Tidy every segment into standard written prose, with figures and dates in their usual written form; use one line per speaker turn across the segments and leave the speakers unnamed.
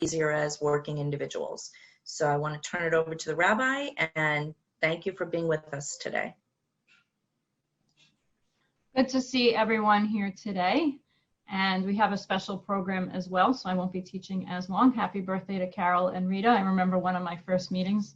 easier as working individuals. So I want to turn it over to the rabbi, and thank you for being with us today.
Good to see everyone here today. And we have a special program as well, so I won't be teaching as long. Happy birthday to Carol and Rita. I remember one of my first meetings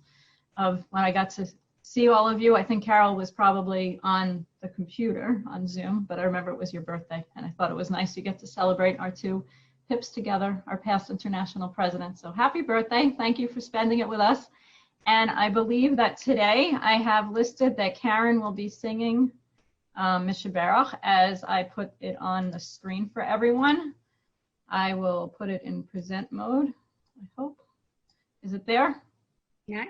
of when I got to see all of you. I think Carol was probably on the computer on Zoom, but I remember it was your birthday, and I thought it was nice to get to celebrate our two PIPs together, our past international presidents. So happy birthday. Thank you for spending it with us. And I believe that today I have listed that Karen will be singing Mishaberach as I put it on the screen for everyone. I will put it in present mode, I hope. Is it there?
No,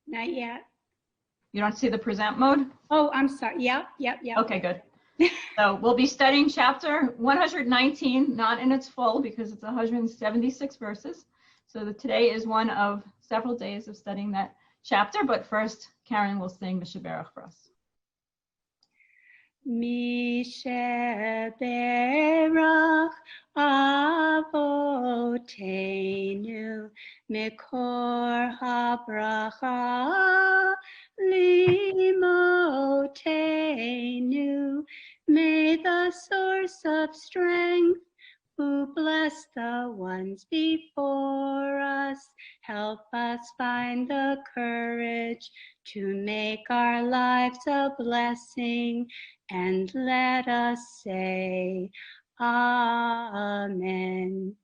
not yet.
You don't see the present mode?
Oh, I'm sorry. Yep.
Okay, good. So we'll be studying chapter 119, not in its full because it's 176 verses. So today is one of several days of studying that chapter, but first Karen will sing Mishaberach for us.
Mishaberach Avotenu Mikor HaBracha Limotenu. May the source of strength who bless the ones before us help us find the courage to make our lives a blessing, and let us say Amen.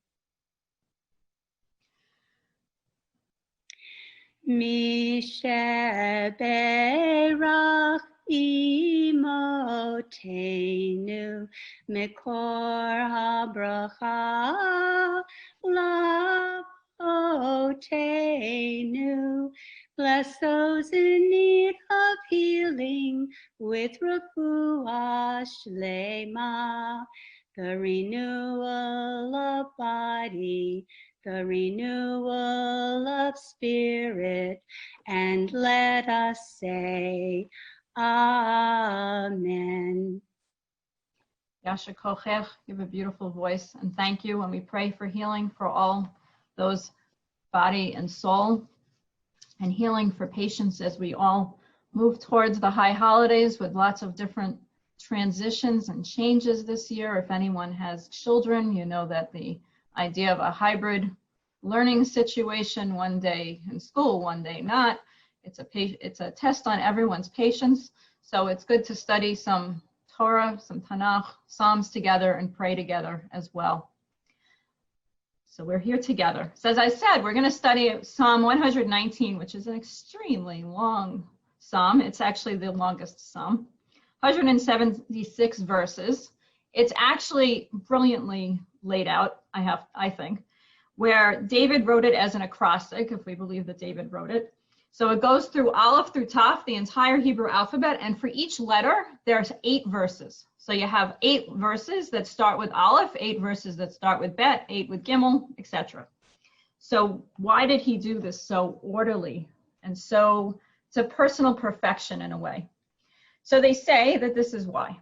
Mishaberach Imotenu Mikor HaBracha Lavotenu. Bless those in need of healing with refuah shlema, the renewal of body, the renewal of spirit, and let us say Amen.
Yasha Kochech, you have a beautiful voice, and thank you. And we pray for healing for all those body and soul, and healing for patients as we all move towards the high holidays with lots of different transitions and changes this year. If anyone has children, you know that the idea of a hybrid learning situation, one day in school, one day not, it's a test on everyone's patience. So it's good to study some Torah, some Tanakh, Psalms together, and pray together as well. So we're here together. So as I said, we're going to study Psalm 119, which is an extremely long psalm. It's actually the longest psalm. 176 verses. It's actually brilliantly laid out, I think, where David wrote it as an acrostic, if we believe that David wrote it. So it goes through Aleph through Taf, the entire Hebrew alphabet, and for each letter, there's 8 verses. So you have 8 verses that start with Aleph, 8 verses that start with Bet, 8 with Gimel, etc. So why did he do this so orderly and so to personal perfection in a way? So they say that this is why.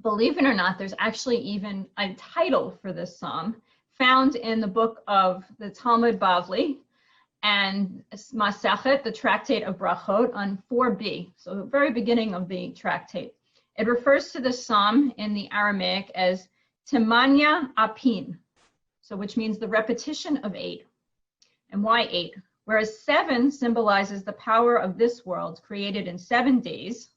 Believe it or not, there's actually even a title for this psalm found in the book of the Talmud Bavli and Masachet, the Tractate of Brachot, on 4b, so the very beginning of the tractate. It refers to the psalm in the Aramaic as Timanya Apin, so which means the repetition of 8. And why 8? Whereas 7 symbolizes the power of this world created in 7 days,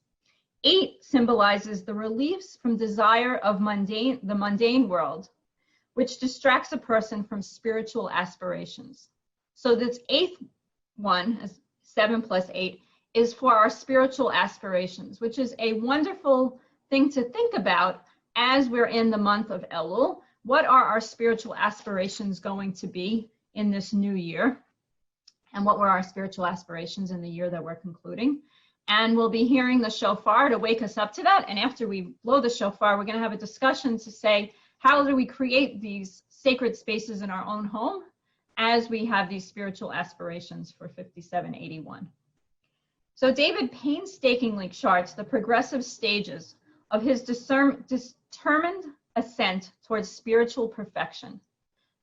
8 symbolizes the reliefs from desire of the mundane world, which distracts a person from spiritual aspirations. So this 8th one, 7 plus 8, is for our spiritual aspirations, which is a wonderful thing to think about as we're in the month of Elul. What are our spiritual aspirations going to be in this new year? And what were our spiritual aspirations in the year that we're concluding? And we'll be hearing the shofar to wake us up to that. And after we blow the shofar, we're going to have a discussion to say, how do we create these sacred spaces in our own home as we have these spiritual aspirations for 5781? So David painstakingly charts the progressive stages of his determined ascent towards spiritual perfection.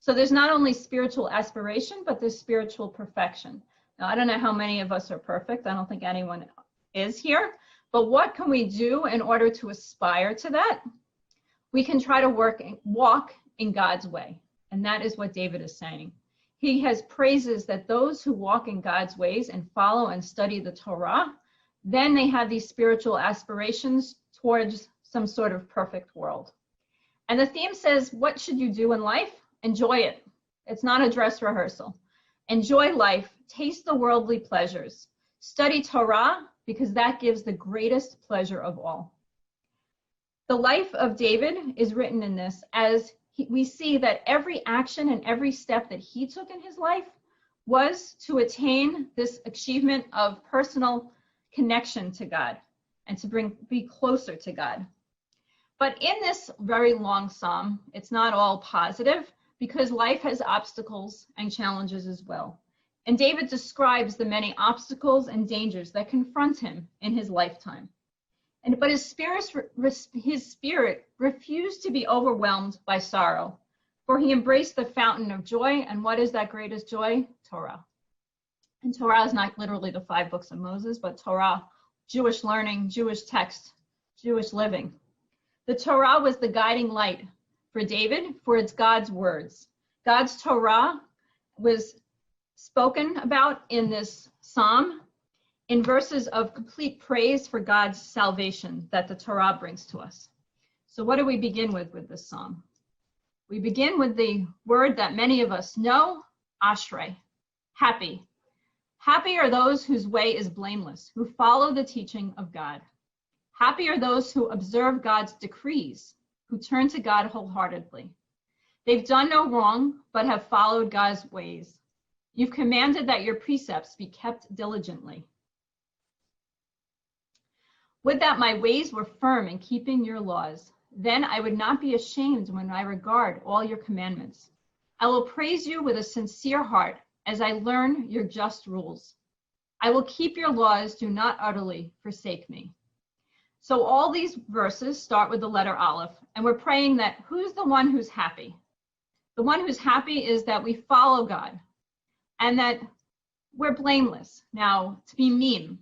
So there's not only spiritual aspiration, but there's spiritual perfection. Now, I don't know how many of us are perfect. I don't think anyone is here. But what can we do in order to aspire to that? We can try to walk in God's way. And that is what David is saying. He has praises that those who walk in God's ways and follow and study the Torah, then they have these spiritual aspirations towards some sort of perfect world. And the theme says, what should you do in life? Enjoy it. It's not a dress rehearsal. Enjoy life. Taste the worldly pleasures. Study Torah, because that gives the greatest pleasure of all. The life of David is written in this as we see that every action and every step that he took in his life was to attain this achievement of personal connection to God and to be closer to God. But in this very long psalm, it's not all positive because life has obstacles and challenges as well. And David describes the many obstacles and dangers that confront him in his lifetime. But his spirit refused to be overwhelmed by sorrow, for he embraced the fountain of joy. And what is that greatest joy? Torah. And Torah is not literally the 5 books of Moses, but Torah, Jewish learning, Jewish text, Jewish living. The Torah was the guiding light for David, for it's God's words. God's Torah was spoken about in this psalm in verses of complete praise for God's salvation that the Torah brings to us. So what do we begin with this psalm? We begin with the word that many of us know, ashrei, happy. Happy are those whose way is blameless, who follow the teaching of God. Happy are those who observe God's decrees, who turn to God wholeheartedly. They've done no wrong, but have followed God's ways. You've commanded that your precepts be kept diligently. Would that my ways were firm in keeping your laws. Then I would not be ashamed when I regard all your commandments. I will praise you with a sincere heart as I learn your just rules. I will keep your laws, do not utterly forsake me. So all these verses start with the letter Aleph, and we're praying that who's the one who's happy? The one who's happy is that we follow God and that we're blameless. Now, to be mim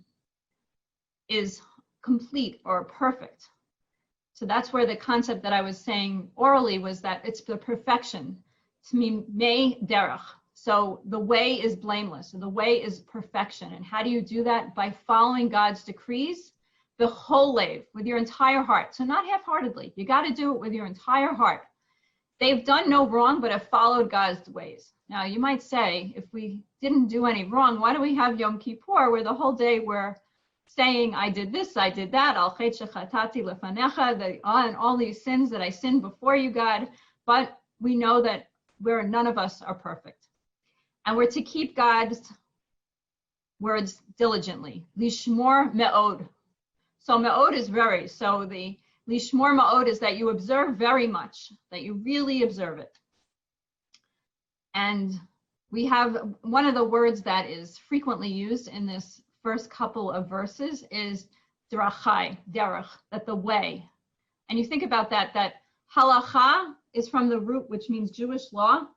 is complete or perfect. So that's where the concept that I was saying orally was that it's the perfection. To me, me derech. So the way is blameless, and the way is perfection. And how do you do that? By following God's decrees, the whole lev, with your entire heart. So not half-heartedly. You got to do it with your entire heart. They've done no wrong, but have followed God's ways. Now, you might say, if we didn't do any wrong, why do we have Yom Kippur, where the whole day we're saying, I did this, I did that, al chet shechatati lefanecha, and all these sins that I sinned before you, God. But we know that none of us are perfect. And we're to keep God's words diligently. Lishmor me'od. So me'od is very. So the lishmor me'od is that you observe very much, that you really observe it. And we have one of the words that is frequently used in this first couple of verses is derachai, derech, that the way. And you think about that halacha is from the root, which means Jewish law,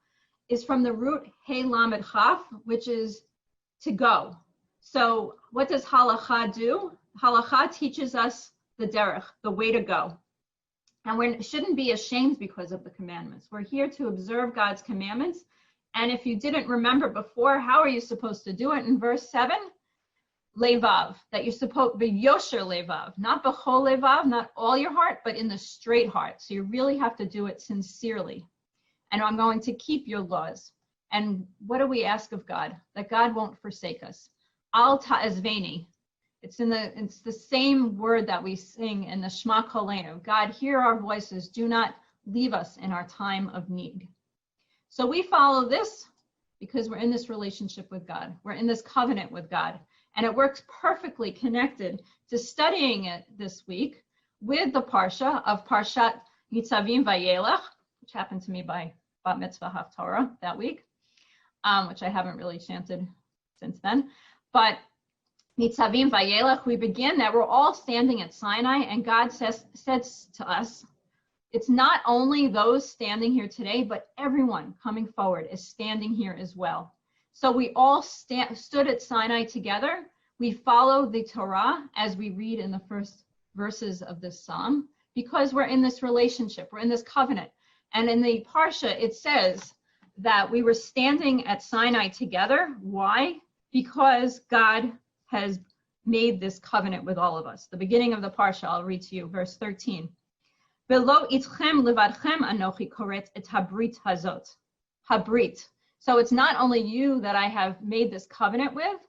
is from the root he lamed chaf, which is to go. So what does halacha do? Halacha teaches us the derech, the way to go. And we shouldn't be ashamed because of the commandments. We're here to observe God's commandments. And if you didn't remember before, how are you supposed to do it? In verse 7, levav, that you're supposed to be yosher levav, not bechol levav, not all your heart, but in the straight heart. So you really have to do it sincerely. And I'm going to keep your laws. And what do we ask of God? That God won't forsake us. Al ta'ezveni. It's the same word that we sing in the Shema Kolenu. God, hear our voices. Do not leave us in our time of need. So we follow this because we're in this relationship with God. We're in this covenant with God. And it works perfectly connected to studying it this week with the Parsha of Parshat Nitzavim Vayelech, which happened to me by Bat Mitzvah Haftorah that week, which I haven't really chanted since then. But Nitzavim Vayelech, we begin that we're all standing at Sinai, and God says to us, it's not only those standing here today, but everyone coming forward is standing here as well. So we all stood at Sinai together. We follow the Torah as we read in the first verses of this psalm, because we're in this relationship, we're in this covenant. And in the Parsha, it says that we were standing at Sinai together. Why? Because God has made this covenant with all of us. The beginning of the Parsha, I'll read to you, verse 13. Velo itchem levadchem anochi koret et habrit hazot. Habrit. So it's not only you that I have made this covenant with,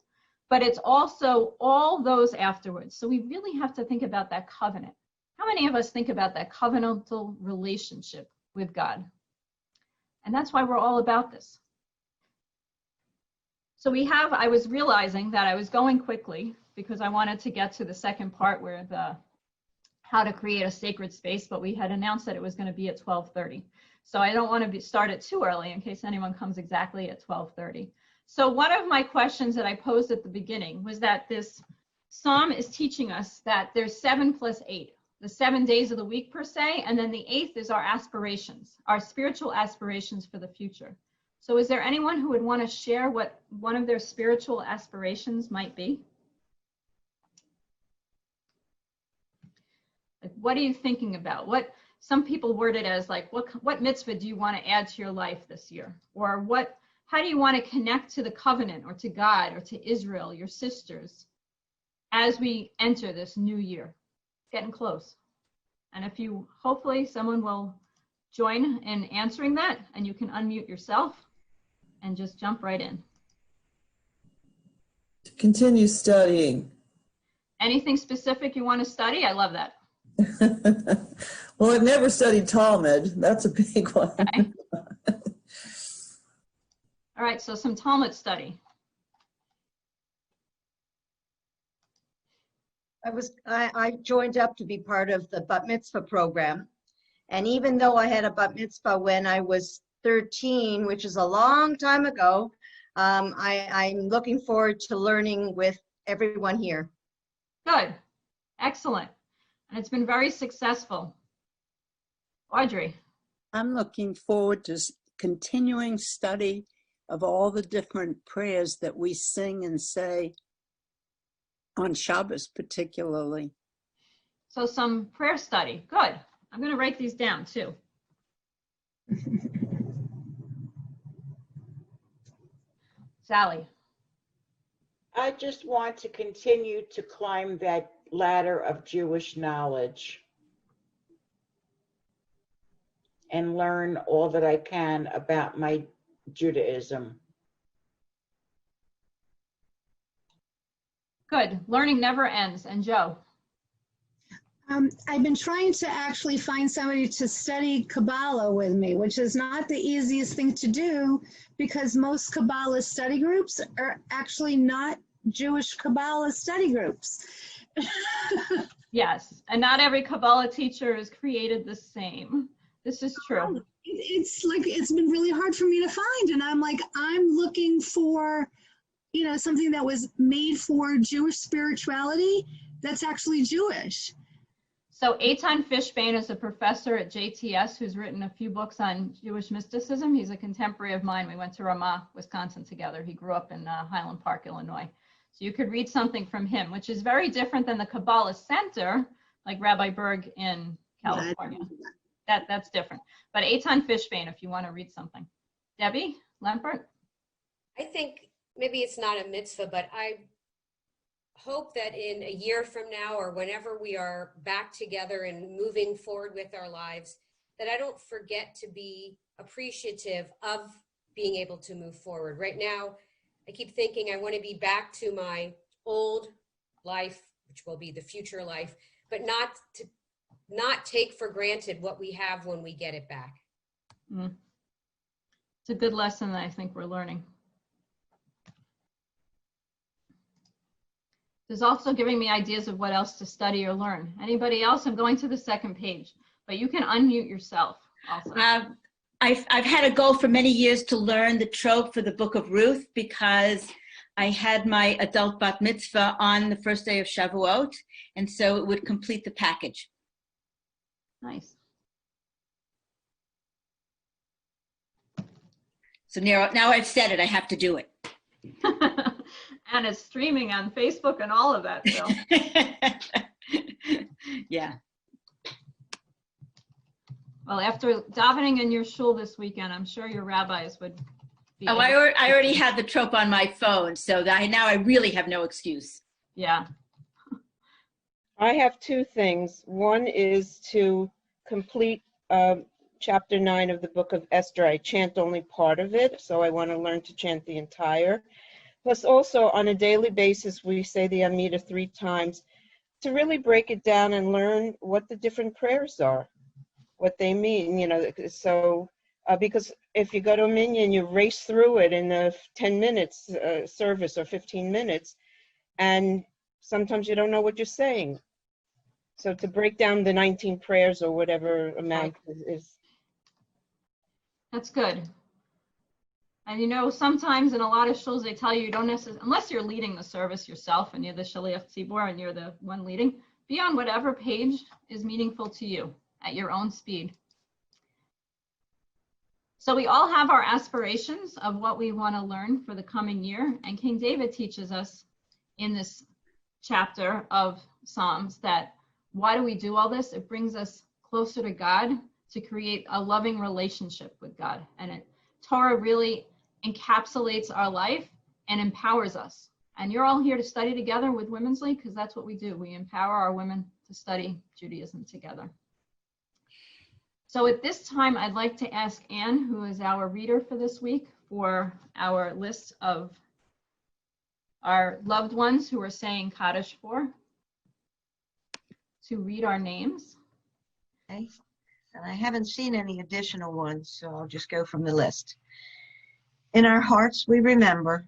but it's also all those afterwards. So we really have to think about that covenant. How many of us think about that covenantal relationship with God? And that's why we're all about this. So I was realizing that I was going quickly because I wanted to get to the second part where how to create a sacred space, but we had announced that it was going to be at 12:30. So I don't want to start it too early in case anyone comes exactly at 12:30. So one of my questions that I posed at the beginning was that this psalm is teaching us that there's 7 plus 8, the 7 days of the week per se, and then the 8th is our aspirations, our spiritual aspirations for the future. So is there anyone who would want to share what one of their spiritual aspirations might be? Like, what are you thinking about? What some people word it as like, what mitzvah do you want to add to your life this year? Or how do you want to connect to the covenant or to God or to Israel, your sisters, as we enter this new year? Getting close. And hopefully someone will join in answering that, and you can unmute yourself and just jump right in.
To continue studying.
Anything specific you want to study? I love that.
Well, I've never studied Talmud. That's a big one.
Okay. All right, so some Talmud study.
I joined up to be part of the Bat Mitzvah program. And even though I had a Bat Mitzvah when I was 13, which is a long time ago, I'm looking forward to learning with everyone here.
Good. Excellent. And it's been very successful. Audrey.
I'm looking forward to continuing study of all the different prayers that we sing and say on Shabbos particularly.
So some prayer study. Good. I'm going to write these down too. Sally.
I just want to continue to climb that ladder of Jewish knowledge and learn all that I can about my Judaism.
Good. Learning never ends. And Joe?
I've been trying to actually find somebody to study Kabbalah with me, which is not the easiest thing to do because most Kabbalah study groups are actually not Jewish Kabbalah study groups.
Yes, and not every Kabbalah teacher is created the same. This is true.
It's been really hard for me to find, and I'm looking for, something that was made for Jewish spirituality that's actually Jewish.
So Eitan Fishbane is a professor at JTS who's written a few books on Jewish mysticism. He's a contemporary of mine. We went to Ramah, Wisconsin together. He grew up in Highland Park, Illinois. So you could read something from him, which is very different than the Kabbalah Center, like Rabbi Berg in California. That's different. But Eitan Fishbane, if you want to read something. Debbie Lampert?
I think maybe it's not a mitzvah, but I hope that in a year from now or whenever we are back together and moving forward with our lives, that I don't forget to be appreciative of being able to move forward. Right now, I keep thinking I want to be back to my old life, which will be the future life, but not take for granted what we have when we get it back.
It's a good lesson that I think we're learning. There's also giving me ideas of what else to study or learn. Anybody else? I'm going to the second page, but you can unmute yourself also.
I've had a goal for many years to learn the trope for the book of Ruth because I had my adult bat mitzvah on the first day of Shavuot, and so it would complete the package.
Nice.
So now I've said it, I have to do it.
And it's streaming on Facebook and all of that, Phil.
Yeah.
Well, after davening in your shul this weekend, I'm sure your rabbis would be.
Oh, I already had the trope on my phone, so now I really have no excuse.
Yeah.
I have two things. One is to complete chapter 9 of the book of Esther. I chant only part of it, so I want to learn to chant the entire. Plus also on a daily basis, we say the Amida 3 times to really break it down and learn what the different prayers are, what they mean, you know, so because if you go to a minyan, you race through it in a 10 minutes service or 15 minutes, and sometimes you don't know what you're saying. So to break down the 19 prayers or whatever amount is.
That's good. And you know, sometimes in a lot of shuls, they tell you don't necessarily, unless you're leading the service yourself and you're the shaliach tzibor and you're the one leading, be on whatever page is meaningful to you at your own speed. So we all have our aspirations of what we want to learn for the coming year. And King David teaches us in this chapter of Psalms that why do we do all this? It brings us closer to God to create a loving relationship with God. And Torah really encapsulates our life and empowers us. And you're all here to study together with Women's League because that's what we do. We empower our women to study Judaism together. So at this time, I'd like to ask Anne, who is our reader for this week, for our list of our loved ones who are saying Kaddish for, to read our names.
Okay. And I haven't seen any additional ones, so I'll just go from the list. In our hearts, we remember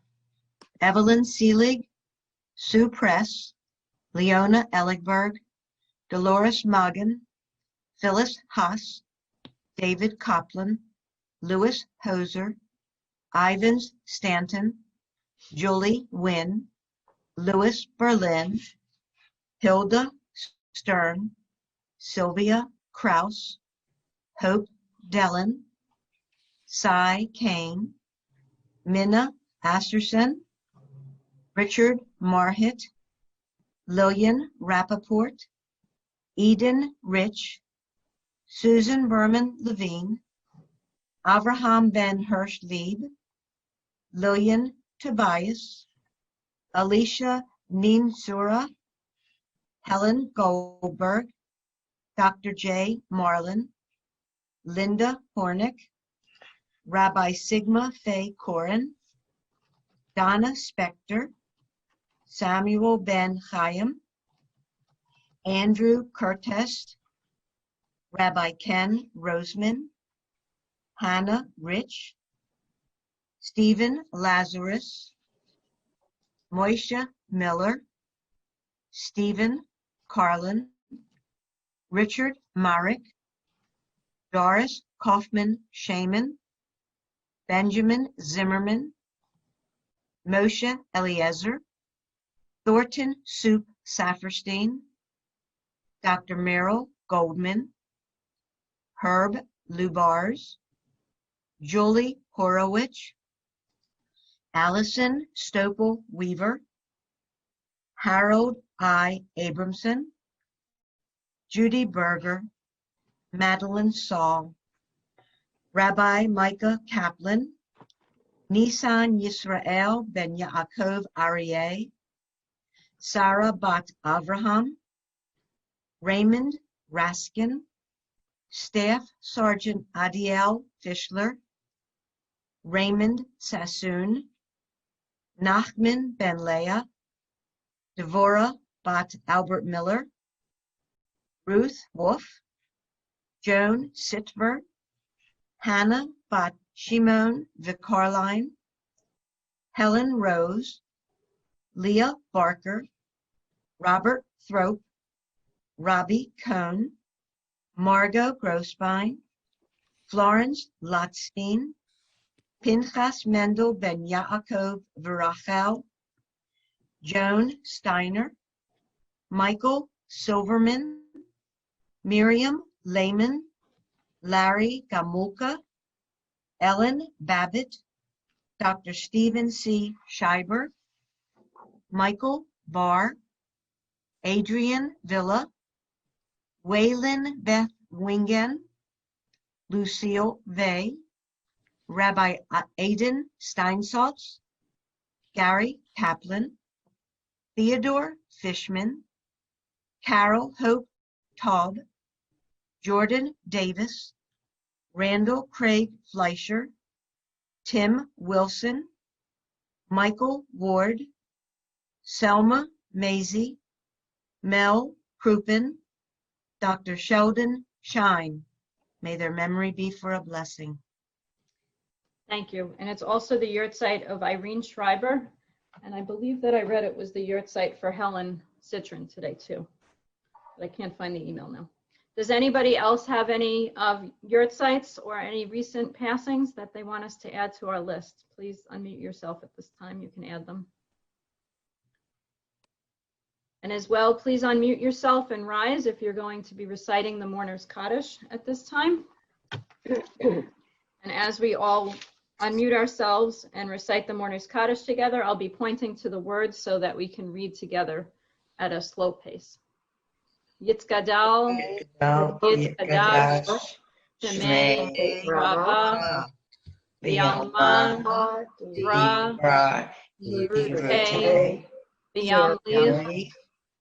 Evelyn Seelig, Sue Press, Leona Elligberg, Dolores Magan, Phyllis Haas, David Copland, Louis Hoser, Ivans Stanton, Julie Wynn, Louis Berlin, Hilda Stern, Sylvia Kraus, Hope Dellen, Cy Kane, Minna Asterson, Richard Marhit, Lillian Rappaport, Eden Rich, Susan Berman Levine, Avraham Ben Hirsch Lieb, Lillian Tobias, Alicia Ninsura, Helen Goldberg, Dr. J. Marlin, Linda Hornick, Rabbi Sigma Faye Corin, Donna Spector, Samuel Ben Chaim, Andrew Curtis, Rabbi Ken Roseman, Hannah Rich, Stephen Lazarus, Moisha Miller, Stephen Carlin, Richard Marek, Doris Kaufman Shaman, Benjamin Zimmerman, Moshe Eliezer, Thornton Soup Saferstein, Dr. Merrill Goldman, Herb Lubars, Julie Horowitz, Allison Stopel Weaver, Harold I. Abramson, Judy Berger, Madeline Saul, Rabbi Micah Kaplan, Nisan Yisrael Ben Yaakov Aryeh, Sarah Bat Avraham, Raymond Raskin, Staff Sergeant Adiel Fischler, Raymond Sassoon, Nachman Ben Leah, Devorah Bat Albert Miller, Ruth Wolf, Joan Sitver, Hannah Bat Shimon Vicarline, Helen Rose, Leah Barker, Robert Thrope, Robbie Cohn, Margot Grossbein, Florence Lotstein, Pinchas Mendel Ben Yaakov Virachel, Joan Steiner, Michael Silverman, Miriam Lehman, Larry Gamulka, Ellen Babbitt, Dr. Stephen C. Schreiber, Michael Barr, Adrian Villa, Waylon Beth Wingen, Lucille Vey, Rabbi Aidan Steinsaltz, Gary Kaplan, Theodore Fishman, Carol Hope Taub, Jordan Davis, Randall Craig Fleischer, Tim Wilson, Michael Ward, Selma Maisie, Mel Crouppen, Dr. Sheldon Shine. May their memory be for a blessing.
Thank you. And it's also the yurtzeit of Irene Schreiber. And I believe that I read it was the yurtzeit for Helen Citron today too. But I can't find the email now. Does anybody else have any of yurtzeits or any recent passings that they want us to add to our list? Please unmute yourself at this time. You can add them. And as well, please unmute yourself and rise if you're going to be reciting the Mourner's Kaddish at this time. And as we all unmute ourselves and recite the Mourner's Kaddish together, I'll be pointing to the words so that we can read together at a slow pace. Yitzgadal, Yitzgadash, Shemei, Rava, V'yalman, Ra, Yirutei, V'yamlich,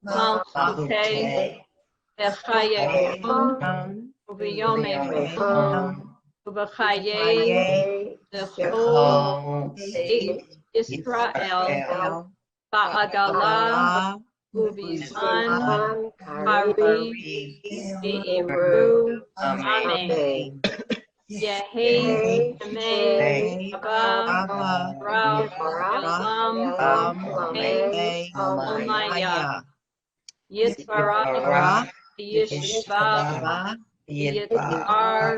Malchutei, V'chayekun, V'yomei V'chayei, V'chol, Yisrael, Ba'agala, Uvizman, Hari, V'imru, Amen. Yehei, Shemei, Abba, Rav, Yalam, Mei, Omaya. Yitzvarach, Yishva, Yitzar,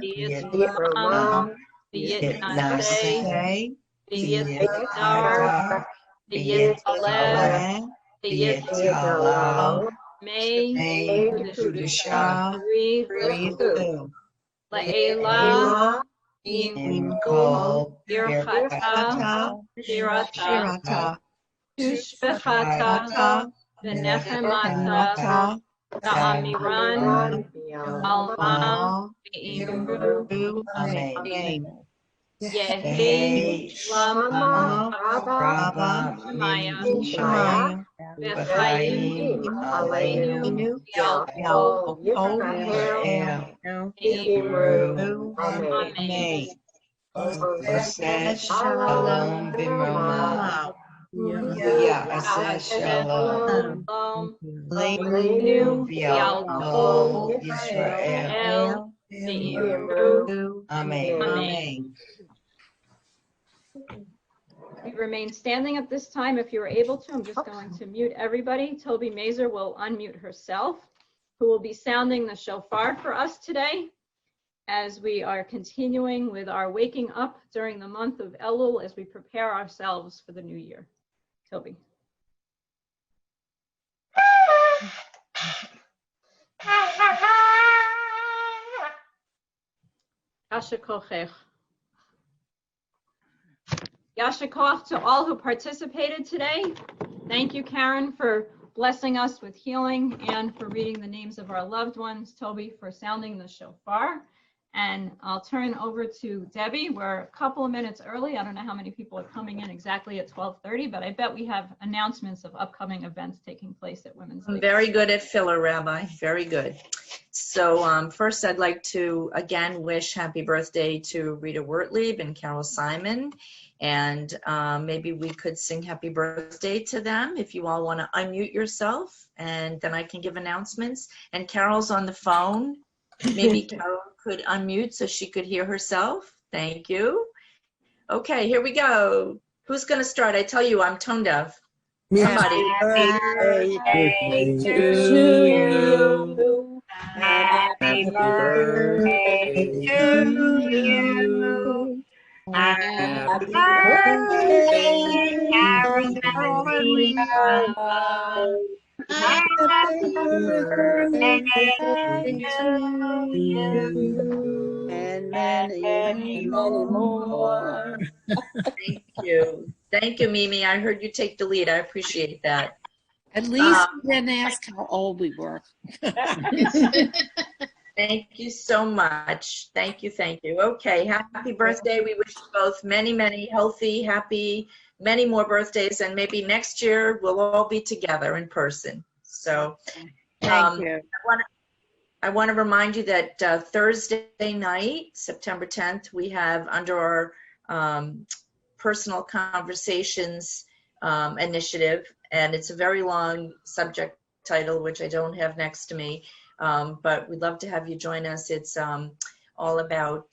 Yitzram, Yitznaseh, Yitznar, Yitzaleh, Yitzhalal, May, Kedusha, Rifu, La'ela, Imkol, Birchata, Shirata, Tushbechata, V'nechemata, Ta'amiran, Alma, V'imru, Amen. Yehi, Lama, Rava, Shemaya, V'chayim, Aleinu, Yalkol, Yisrael, V'imru, Amen.
Aseh shalom b'mroma. Aseh shalom.
Leinu,
Yalkol
Yisrael, V'imru,
Amen.
Amen. We remain standing at this time if you are able to. I'm just going to mute everybody. Toby Mazer will unmute herself, who will be sounding the shofar for us today as we are continuing with our waking up during the month of Elul as we prepare ourselves for the new year. Toby. Yasher kochech. Yasher koch to all who participated today. Thank you, Karen, for blessing us with healing and for reading the names of our loved ones. Toby for sounding the shofar. And I'll turn over to Debbie. We're a couple of minutes early. I don't know how many people are coming in exactly at 12:30, but I bet we have announcements of upcoming events taking place at Women's League.
Very good at filler, Rabbi. Very good. So first, I'd like to again wish happy birthday to Rita Wertlieb and Carol Simon. And maybe we could sing happy birthday to them if you all want to unmute yourself, and then I can give announcements. And Carol's on the phone. Maybe Carol could unmute so she could hear herself. Thank you. Okay, here we go. Who's going to start? I tell you, I'm tone deaf. Somebody.
Happy birthday to you. Happy birthday to you. Happy birthday, Carrie. Happy birthday to you. And many, many more.
Thank you. Thank you, Mimi. I heard you take the lead. I appreciate that.
At least you didn't ask how old we were.
Thank you so much. Thank you. Thank you. Okay. Happy birthday. We wish you both many, many healthy, happy, many more birthdays. And maybe next year we'll all be together in person. So
Thank you.
I want to remind you that Thursday night, September 10th, we have under our personal conversations initiative, and it's a very long subject title, which I don't have next to me, but we'd love to have you join us. It's all about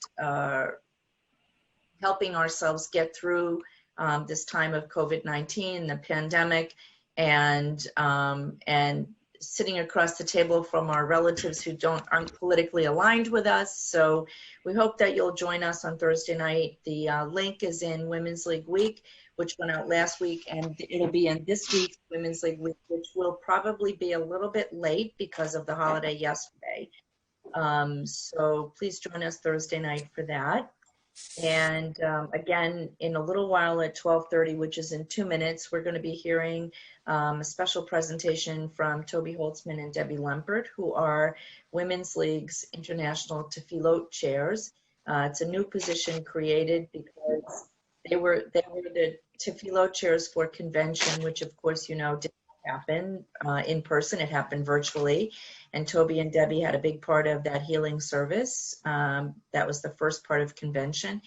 helping ourselves get through this time of COVID-19, the pandemic, and sitting across the table from our relatives who aren't politically aligned with us. So we hope that you'll join us on Thursday night. The link is in Women's League Week, which went out last week, and it'll be in this week's Women's League Week, which will probably be a little bit late because of the holiday yesterday. So please join us Thursday night for that. And again, in a little while at 12:30, which is in 2 minutes, we're going to be hearing a special presentation from Toby Holtzman and Debbie Lempert, who are Women's League's International Tefillot Chairs. It's a new position created because they were the Tefillot Chairs for convention, which of course, you know, didn't happen in person. It happened virtually. And Toby and Debbie had a big part of that healing service. That was the first part of convention.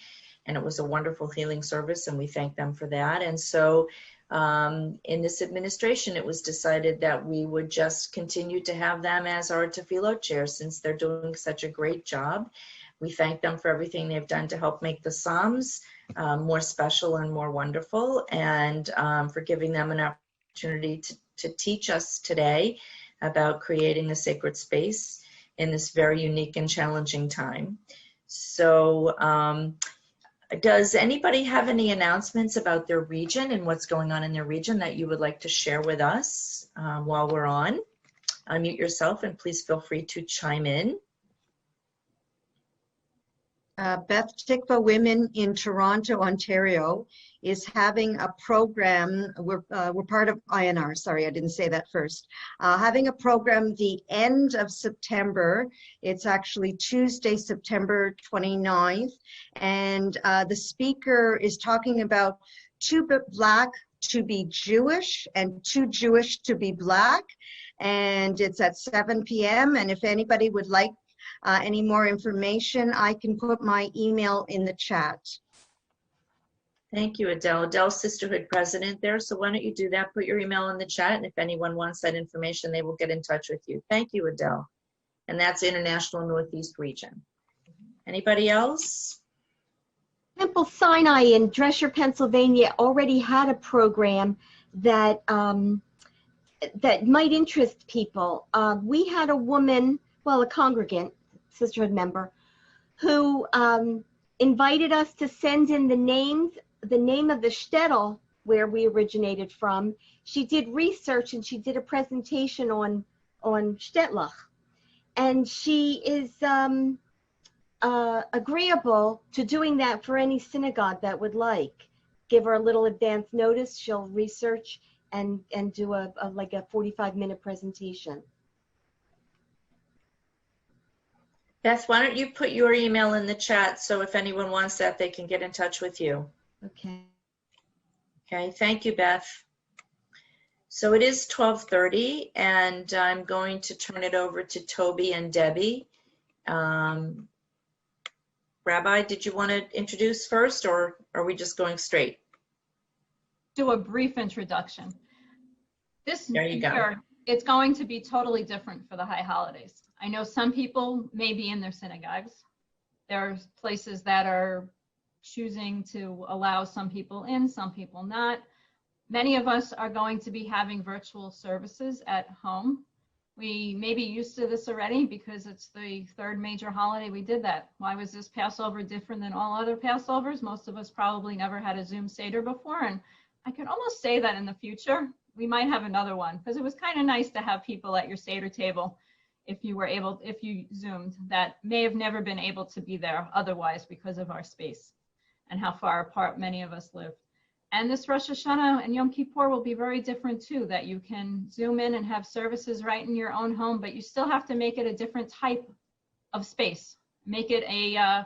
And it was a wonderful healing service, and we thank them for that. And so in this administration, it was decided that we would just continue to have them as our Tefillot chairs since they're doing such a great job. We thank them for everything they've done to help make the Psalms more special and more wonderful, and for giving them an opportunity to teach us today about creating a sacred space in this very unique and challenging time. So does anybody have any announcements about their region and what's going on in their region that you would like to share with us while we're on? Unmute yourself and please feel free to chime in.
Beth Tikva Women in Toronto, Ontario is having a program. We're part of INR. Sorry, I didn't say that first. Having a program the end of September. It's actually Tuesday, September 29th. And the speaker is talking about too Black to be Jewish and too Jewish to be Black. And it's at 7 p.m. And if anybody would like any more information, I can put my email in the chat.
Thank you, Adele. Adele's Sisterhood president there. So why don't you do that? Put your email in the chat. And if anyone wants that information, they will get in touch with you. Thank you, Adele. And that's International Northeast Region. Anybody else?
Temple Sinai in Dresher, Pennsylvania already had a program that that might interest people. We had a woman, well, a congregant, sisterhood member, who invited us to send in the name of the shtetl where we originated from. She did research and she did a presentation on shtetlach, and she is agreeable to doing that for any synagogue that would like. Give her a little advance notice. She'll research and do like a 45-minute presentation.
Beth, why don't you put your email in the chat so if anyone wants that, they can get in touch with you.
Okay.
Okay, thank you, Beth. So it is 12:30, and I'm going to turn it over to Toby and Debbie. Rabbi, did you want to introduce first, or are we just going straight?
Do a brief introduction. This
There you go.
year, it's going to be totally different for the high holidays. I know some people may be in their synagogues. There are places that are choosing to allow some people in, some people not. Many of us are going to be having virtual services at home. We may be used to this already because it's the third major holiday we did that. Why was this Passover different than all other Passovers? Most of us probably never had a Zoom Seder before, and I could almost say that in the future we might have another one, because it was kind of nice to have people at your Seder table if you Zoomed, that may have never been able to be there otherwise because of our space. and how far apart many of us live. And this Rosh Hashanah and Yom Kippur will be very different too, that you can zoom in and have services right in your own home, but you still have to make it a different type of space. Make it a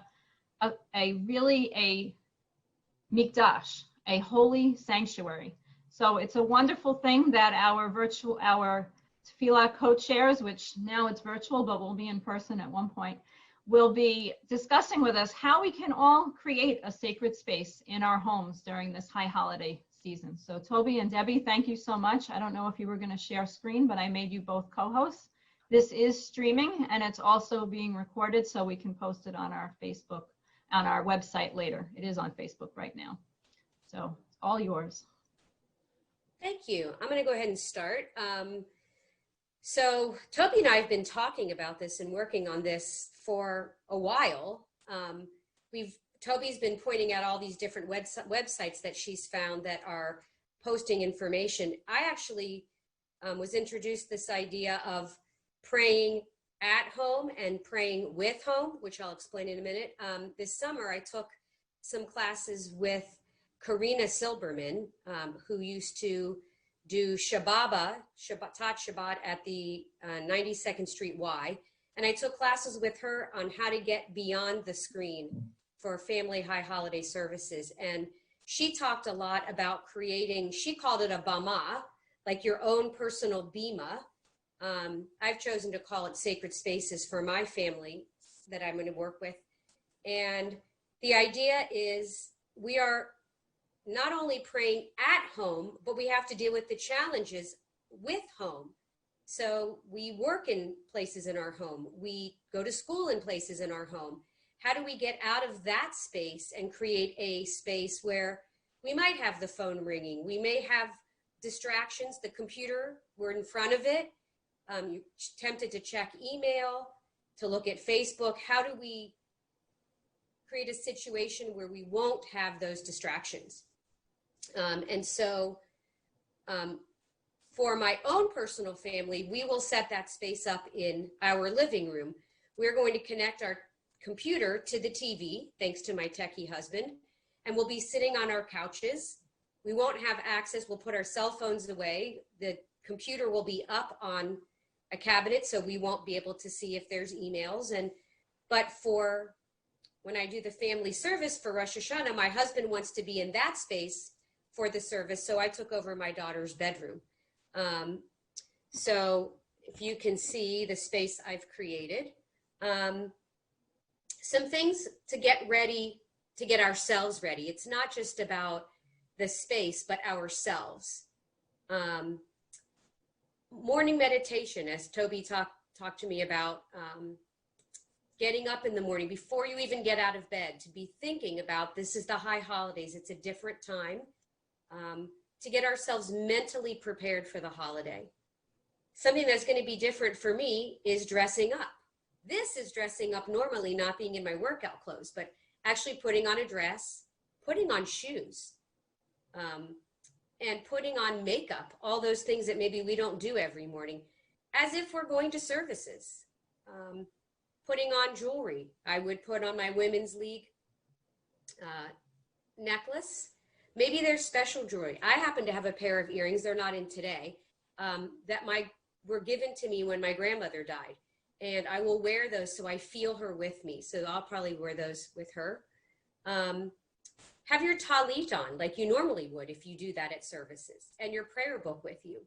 mikdash, a holy sanctuary. So it's a wonderful thing that our Tefillah co-chairs, which now it's virtual, but will be in person at one point, will be discussing with us how we can all create a sacred space in our homes during this high holiday season. So Toby and Debbie, thank you so much. I don't know if you were going to share screen, but I made you both co-hosts. This is streaming and it's also being recorded, so we can post it on our Facebook, on our website later. It is on Facebook right now. So it's all yours.
Thank you. I'm going to go ahead and start. So Toby and I have been talking about this and working on this for a while. Toby's been pointing out all these different websites that she's found that are posting information. I actually was introduced this idea of praying at home and praying with home, which I'll explain in a minute. This summer, I took some classes with Karina Silberman, who used to do Shabbat at the 92nd Street Y. And I took classes with her on how to get beyond the screen for family high holiday services. And she talked a lot about creating, she called it a bama, like your own personal bima. I've chosen to call it sacred spaces for my family that I'm going to work with. And the idea is we are not only praying at home, but we have to deal with the challenges with home. So we work in places in our home. We go to school in places in our home. How do we get out of that space and create a space where we might have the phone ringing? We may have distractions, the computer, we're in front of it. You're tempted to check email, to look at Facebook. How do we create a situation where we won't have those distractions? And so for my own personal family, we will set that space up in our living room. We're going to connect our computer to the TV, thanks to my techie husband, and we'll be sitting on our couches. We won't have access. We'll put our cell phones away. The computer will be up on a cabinet, so we won't be able to see if there's emails. But for when I do the family service for Rosh Hashanah, my husband wants to be in that space for the service, so I took over my daughter's bedroom. So if you can see the space I've created, some things to get ready, to get ourselves ready. It's not just about the space, but ourselves. Morning meditation, as Toby talked to me about, getting up in the morning before you even get out of bed, to be thinking about this is the high holidays. It's a different time. To get ourselves mentally prepared for the holiday. Something that's going to be different for me is dressing up. This is dressing up normally, not being in my workout clothes, but actually putting on a dress, putting on shoes, and putting on makeup, all those things that maybe we don't do every morning, as if we're going to services. Putting on jewelry. I would put on my Women's League necklace. Maybe there's special jewelry. I happen to have a pair of earrings, they're not in today, that were given to me when my grandmother died. And I will wear those so I feel her with me. So I'll probably wear those with her. Have your talit on like you normally would if you do that at services, and your prayer book with you.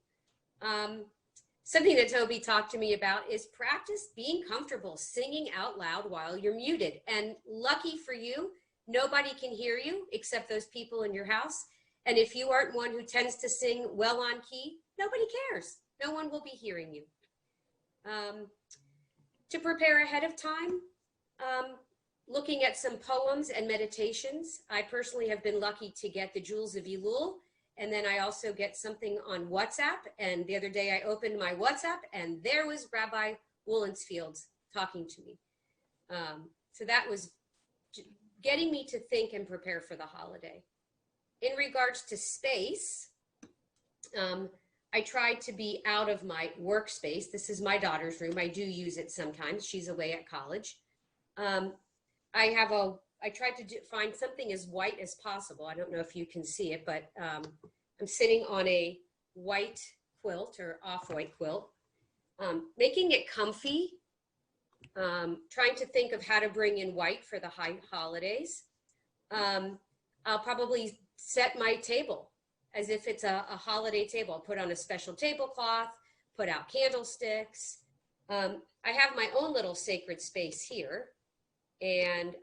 Something that Toby talked to me about is practice being comfortable singing out loud while you're muted. And lucky for you, nobody can hear you except those people in your house. And if you aren't one who tends to sing well on key, nobody cares. No one will be hearing you. To prepare ahead of time, looking at some poems and meditations. I personally have been lucky to get the Jewels of Elul, and then I also get something on WhatsApp. And the other day I opened my WhatsApp and there was Rabbi Woolensfield talking to me. So that was getting me to think and prepare for the holiday. In regards to space, I tried to be out of my workspace. This is my daughter's room. I do use it sometimes. She's away at college. I have a I tried to find something as white as possible. I don't know if you can see it, but I'm sitting on a white quilt or off-white quilt, making it comfy, trying to think of how to bring in white for the high holidays. I'll probably set my table as if it's a holiday table. I'll put on a special tablecloth, put out candlesticks. I have my own little sacred space here. And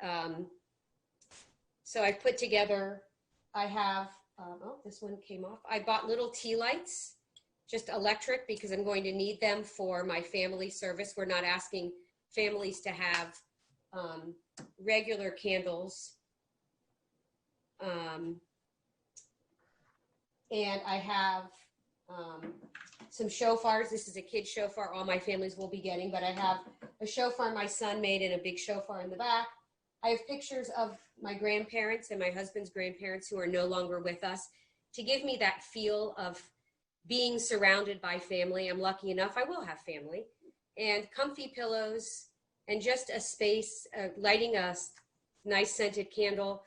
so I've put together, I have, oh, this one came off. I bought little tea lights, just electric, because I'm going to need them for my family service. We're not asking families to have regular candles. And I have some shofars. This is a kid shofar all my families will be getting, but I have a shofar my son made and a big shofar in the back. I have pictures of my grandparents and my husband's grandparents who are no longer with us to give me that feel of being surrounded by family. I'm lucky enough, I will have family. And comfy pillows and just a space, lighting a nice scented candle,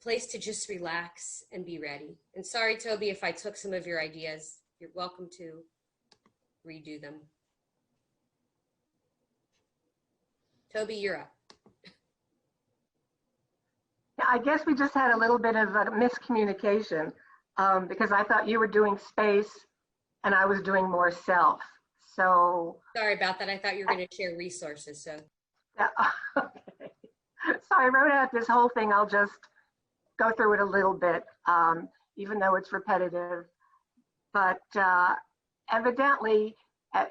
place to just relax and be ready. And sorry, Toby, if I took some of your ideas. You're welcome to redo them. Toby, you're up.
I guess we just had a little bit of a miscommunication because I thought you were doing space and I was doing more self. So
sorry about that. I thought you were going to share resources. So
yeah, okay. So I wrote out this whole thing. I'll just go through it a little bit, even though it's repetitive. But evidently,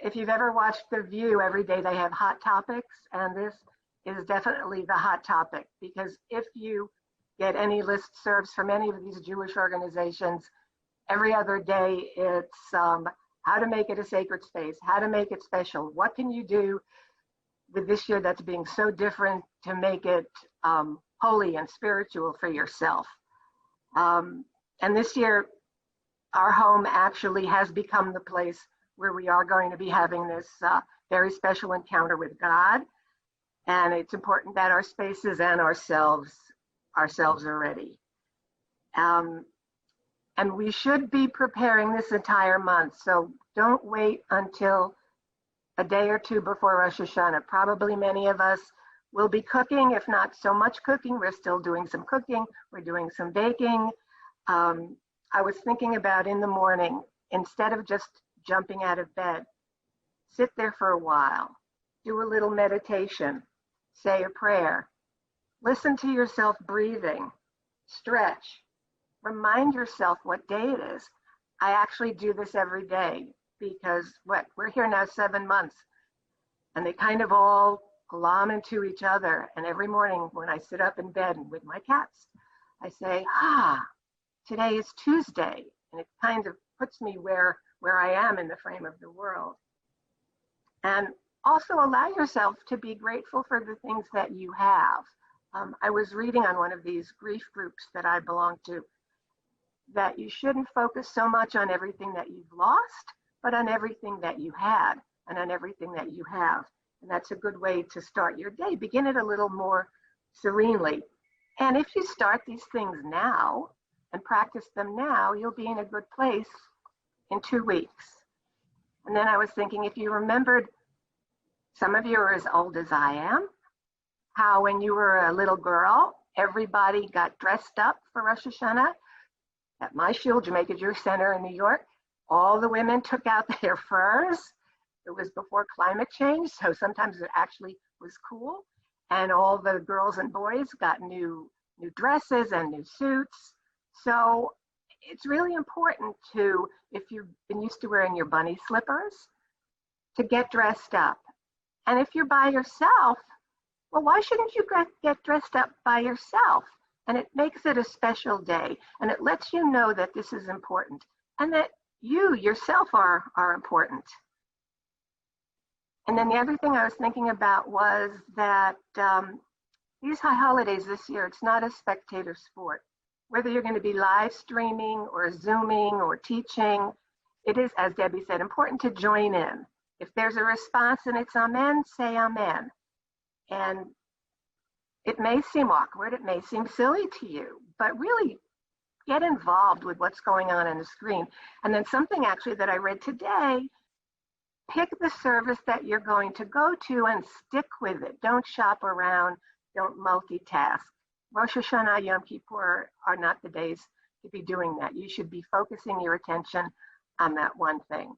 if you've ever watched The View, every day they have hot topics, and this is definitely the hot topic, because if you get any listservs from any of these Jewish organizations, every other day it's how to make it a sacred space, how to make it special, what can you do with this year that's being so different to make it holy and spiritual for yourself. And this year, our home actually has become the place where we are going to be having this very special encounter with God. And it's important that our spaces and ourselves are ready. And we should be preparing this entire month. So don't wait until a day or two before Rosh Hashanah. Probably many of us will be cooking, if not so much cooking. We're still doing some cooking. We're doing some baking. I was thinking about in the morning, instead of just jumping out of bed, sit there for a while, do a little meditation, say a prayer, listen to yourself breathing, stretch, remind yourself what day it is. I actually do this every day because we're here now 7 months, and they kind of all glom into each other. And every morning when I sit up in bed with my cats, I say, today is Tuesday. And it kind of puts me where I am in the frame of the world. And also allow yourself to be grateful for the things that you have. I was reading on one of these grief groups that I belong to that you shouldn't focus so much on everything that you've lost, but on everything that you had and on everything that you have. And that's a good way to start your day. Begin it a little more serenely. And if you start these things now and practice them now, you'll be in a good place in 2 weeks. And then I was thinking, if you remembered, some of you are as old as I am, how when you were a little girl, everybody got dressed up for Rosh Hashanah. At my shul, Jamaica Jewish Center in New York, all the women took out their furs. It was before climate change, so sometimes it actually was cool. And all the girls and boys got new dresses and new suits. So it's really important to, if you've been used to wearing your bunny slippers, to get dressed up. And if you're by yourself, well, why shouldn't you get dressed up by yourself? And it makes it a special day. And it lets you know that this is important and that you yourself are important. And then the other thing I was thinking about was that these high holidays this year, it's not a spectator sport. Whether you're going to be live streaming or Zooming or teaching, it is, as Debbie said, important to join in. If there's a response and it's amen, say amen. And It may seem awkward, it may seem silly to you, but really get involved with what's going on the screen. And then something actually that I read today, pick the service that you're going to go to and stick with it. Don't shop around, don't multitask. Rosh Hashanah, Yom Kippur are not the days to be doing that. You should be focusing your attention on that one thing.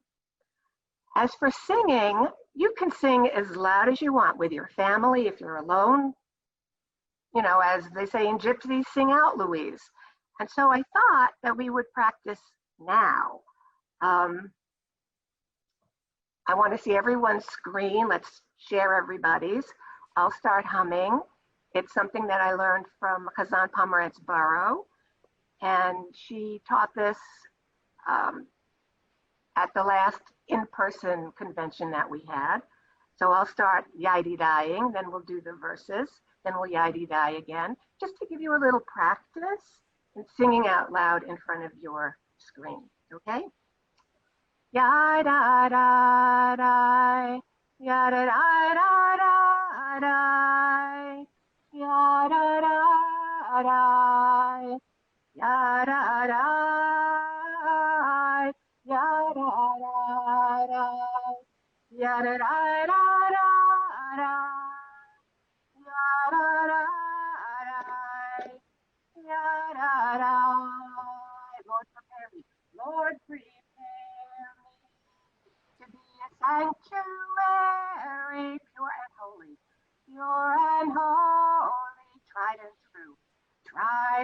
As for singing, you can sing as loud as you want with your family. If you're alone, you know, as they say in Gypsy, sing out, Louise. And so I thought that we would practice now. I want to see everyone's screen. Let's share everybody's. I'll start humming. It's something that I learned from Kazan Pomerantz Burrow, and she taught this at the last in-person convention that we had. So I'll start yiddy-dying, then we'll do the verses, then we'll yiddy-die again, just to give you a little practice in singing out loud in front of your screen, okay? Yada-da-da, yada-da-da-da, yada-da-da, yada-da, yada-da-da, yada-da-da-da, yada-da-da, Lord, prepare me. Lord, prepare me to be a sanctuary, pure and holy, tried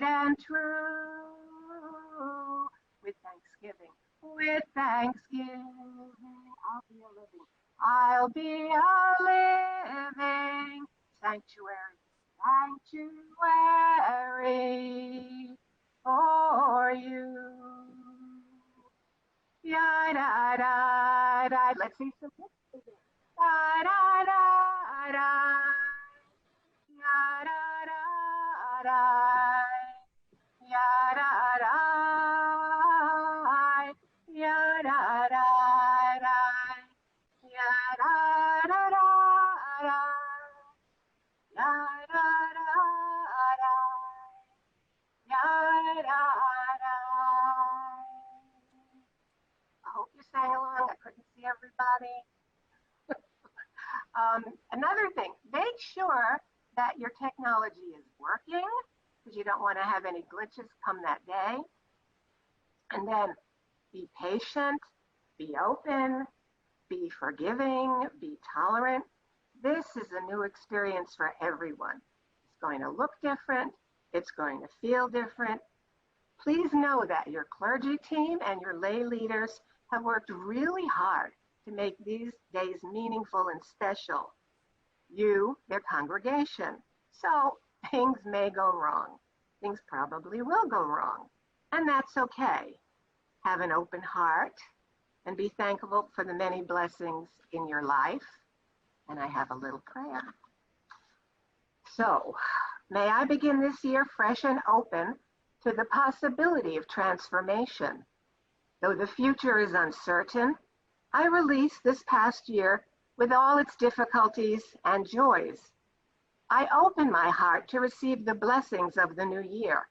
and true, with thanksgiving, I'll be a living sanctuary for you. Yada-da-da. Let's see some pictures. Yada-da-da. Yada-da-da. Yada-da. Yada-da-da. Yada-da-da. Yada-da-da. Yada-da. I hope you sang along. I couldn't see everybody. Another thing, make sure that your technology is working, because you don't want to have any glitches come that day. And then be patient, be open, be forgiving, be tolerant. This is a new experience for everyone. It's going to look different. It's going to feel different. Please know that your clergy team and your lay leaders have worked really hard to make these days meaningful and special. You, their congregation. So things may go wrong. Things probably will go wrong. And that's okay. Have an open heart and be thankful for the many blessings in your life. And I have a little prayer. So, may I begin this year fresh and open to the possibility of transformation. Though the future is uncertain, I release this past year with all its difficulties and joys. I open my heart to receive the blessings of the new year.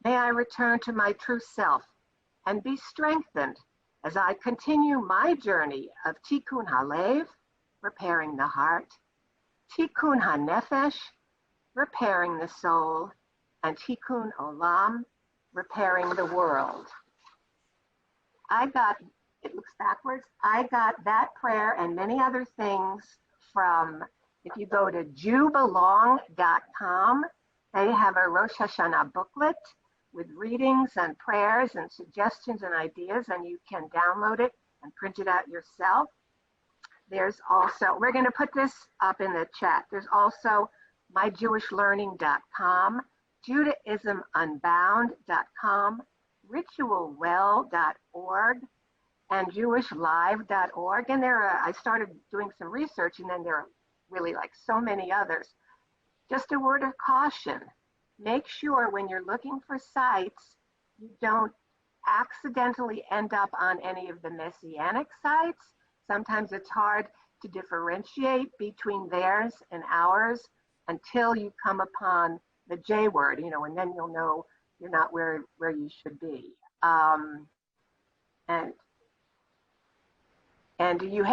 May I return to my true self and be strengthened as I continue my journey of Tikkun HaLev, repairing the heart, Tikkun HaNefesh, repairing the soul, and Tikkun Olam, repairing the world. It looks backwards. I got that prayer and many other things from, if you go to jewbelong.com, they have a Rosh Hashanah booklet with readings and prayers and suggestions and ideas, and you can download it and print it out yourself. There's also, we're going to put this up in the chat. There's also myjewishlearning.com, judaismunbound.com, ritualwell.org, and jewishlive.org. And I started doing some research, and then there are really like so many others. Just a word of caution. Make sure when you're looking for sites, you don't accidentally end up on any of the messianic sites. Sometimes it's hard to differentiate between theirs and ours. until you come upon the J word, and then you'll know you're not where you should be. And do you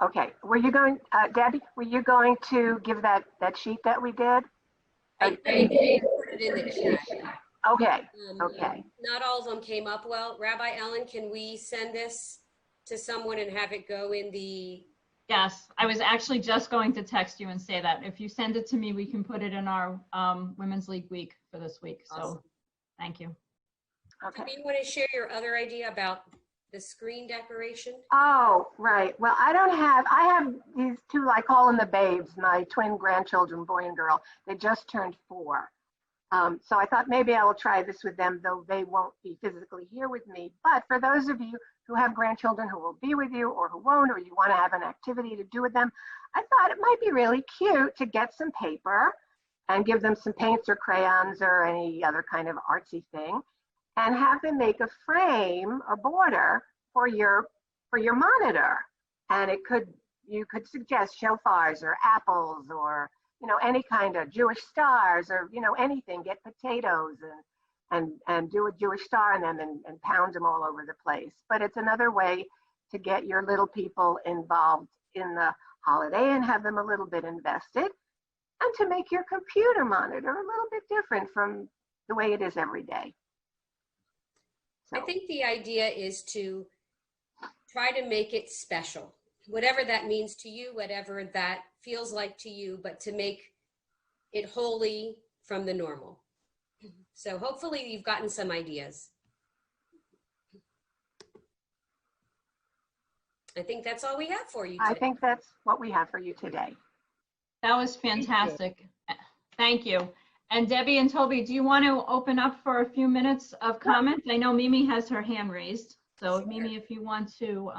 okay? Were you going, Debbie? Were you going to give that sheet that we did?
I did put it in the chat.
Okay. Okay.
Not all of them came up well. Rabbi Ellen, can we send this to someone and have it go in the?
Yes, I was actually just going to text you and say that. If you send it to me, we can put it in our Women's League week for this week. So
Awesome.
Thank you.
Okay.
Do you want to share your other idea about the screen decoration?
Oh, right. Well, I have these two, I call them the babes, my twin grandchildren, boy and girl. They just turned 4. So I thought maybe I will try this with them, though they won't be physically here with me. But for those of you who have grandchildren who will be with you or who won't, or you want to have an activity to do with them, I thought it might be really cute to get some paper and give them some paints or crayons or any other kind of artsy thing, and have them make a frame, a border for your monitor. And you could suggest shofars or apples or any kind of Jewish stars or anything. Get potatoes and do a Jewish star on them and pound them all over the place. But it's another way to get your little people involved in the holiday and have them a little bit invested, and to make your computer monitor a little bit different from the way it is every day.
I think the idea is to try to make it special, whatever that means to you, whatever that feels like to you, but to make it wholly from the normal. So hopefully you've gotten some ideas. I think that's all we have for you today.
I think that's what we have for you today.
That was fantastic. Thank you. And Debbie and Toby, do you want to open up for a few minutes of comments? I know Mimi has her hand raised. So Mimi, if you want to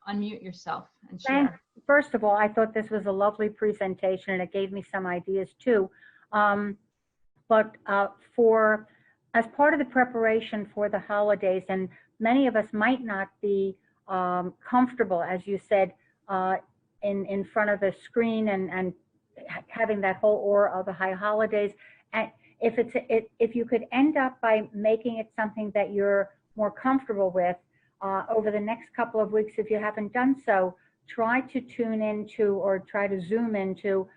unmute yourself and share.
First of all, I thought this was a lovely presentation and it gave me some ideas too. But as part of the preparation for the holidays, and many of us might not be comfortable, as you said, in front of the screen and having that whole aura of the high holidays. And if you could end up by making it something that you're more comfortable with over the next couple of weeks, if you haven't done so, try to tune into or try to zoom into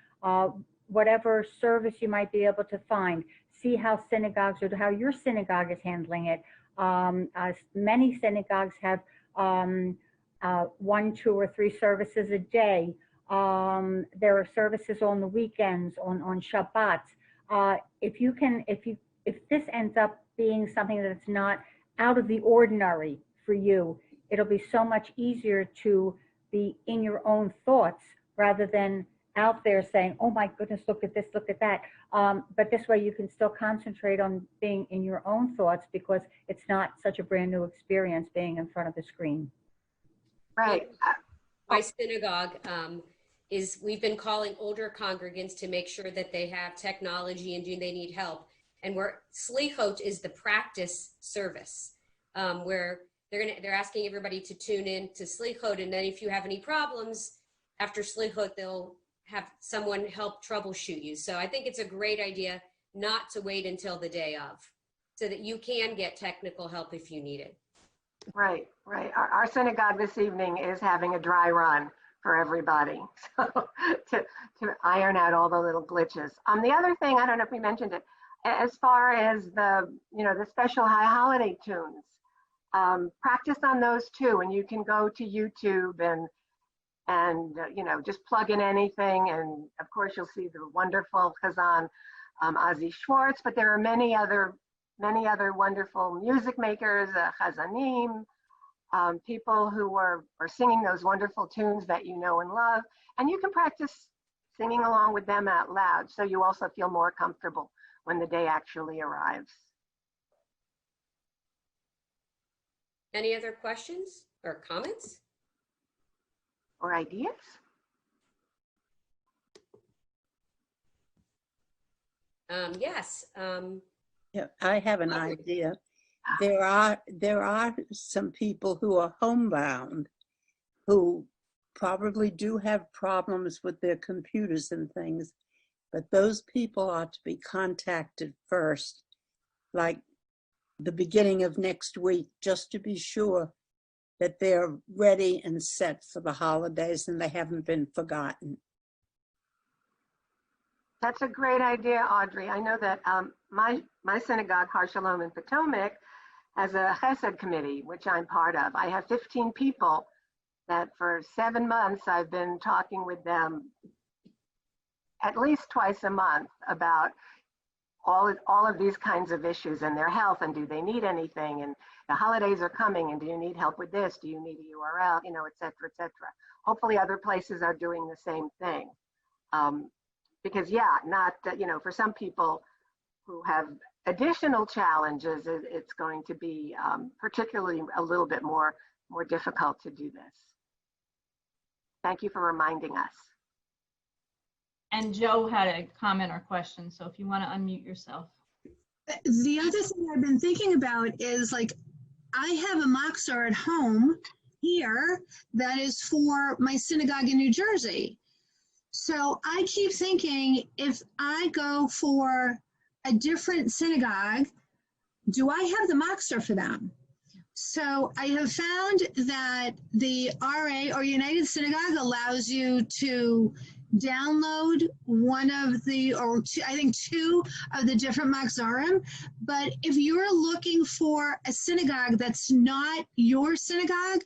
whatever service you might be able to find. See how synagogues or how your synagogue is handling it. Many synagogues have 1, 2, or 3 services a day. There are services on the weekends, on Shabbats. If this ends up being something that's not out of the ordinary for you, it'll be so much easier to be in your own thoughts rather than out there saying, oh my goodness, look at this, look at that. But this way you can still concentrate on being in your own thoughts because it's not such a brand new experience being in front of the screen.
Right.
My synagogue we've been calling older congregants to make sure that they have technology and they need help. And Slichot is the practice service where they're asking everybody to tune in to Slichot, and then if you have any problems after Slichot, they'll have someone help troubleshoot you. So I think it's a great idea not to wait until the day of, so that you can get technical help if you need it.
Right, right. Our synagogue this evening is having a dry run for everybody, so to iron out all the little glitches. The other thing, I don't know if we mentioned it, as far as the special high holiday tunes, practice on those too, and you can go to YouTube and just plug in anything, and of course you'll see the wonderful Chazan Ozzy Schwartz, but there are many other wonderful music makers, Chazanim, people who are singing those wonderful tunes that you know and love, and you can practice singing along with them out loud, so you also feel more comfortable when the day actually arrives.
Any other questions or comments?
Or ideas?
Yes.
Yeah, I have an idea. There are some people who are homebound who probably do have problems with their computers and things. but those people ought to be contacted first, like the beginning of next week, just to be sure that they're ready and set for the holidays and they haven't been forgotten.
That's a great idea, Audrey. I know that my synagogue, Har Shalom in Potomac, has a chesed committee, which I'm part of. I have 15 people that for 7 months I've been talking with them at least twice a month about all of these kinds of issues and their health, and do they need anything, and the holidays are coming, and do you need help with this, do you need a URL, you know, et cetera, et cetera. Hopefully other places are doing the same thing. Because yeah, not, you know, for some people who have additional challenges, it's going to be particularly a little bit more difficult to do this. Thank you for reminding us.
And Joe had a comment or question, so if you want to unmute yourself.
The other thing I've been thinking about is, like, I have a Machzor at home here that is for my synagogue in New Jersey. So I keep thinking, if I go for a different synagogue, do I have the Machzor for them? So I have found that the RA, or United Synagogue, allows you to download one of the, or two, I think 2 of the different Machzorim. But if you're looking for a synagogue that's not your synagogue,